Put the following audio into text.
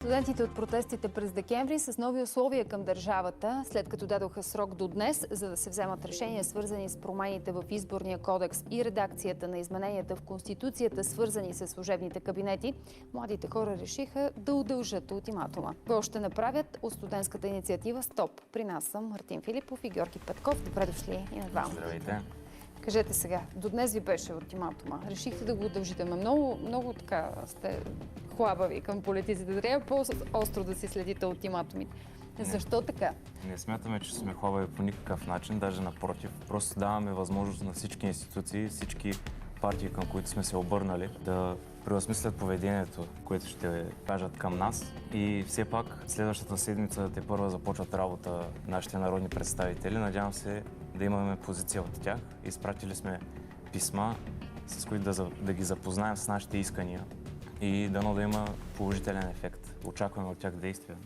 Студентите от протестите през декември с нови условия към държавата, след като дадоха срок до днес, за да се вземат решения, свързани с промените в Изборния кодекс и редакцията на измененията в Конституцията, свързани с служебните кабинети, младите хора решиха да удължат ултиматума. Какво ще направят от студентската инициатива СТОП? При нас съм Мартин Филипов и Георги Петков. Добре дошли и на двама. Здравейте. Кажете сега, до днес ви беше ултиматума. Решихте да го удължите. Много така сте хлабави към политиците. Трябва по-остро да си следите ултиматумите. Защо така? Не смятаме, че сме хлабави по никакъв начин, даже напротив. Просто даваме възможност на всички институции, всички партии, към които сме се обърнали, да преосмислят поведението, което ще кажат към нас. И все пак следващата седмица тепърва започват работа нашите народни представители. Надявам се да имаме позиция от тях. Изпратили сме писма, с които да ги запознаем с нашите искания и дано да има положителен ефект. Очакваме от тях действия.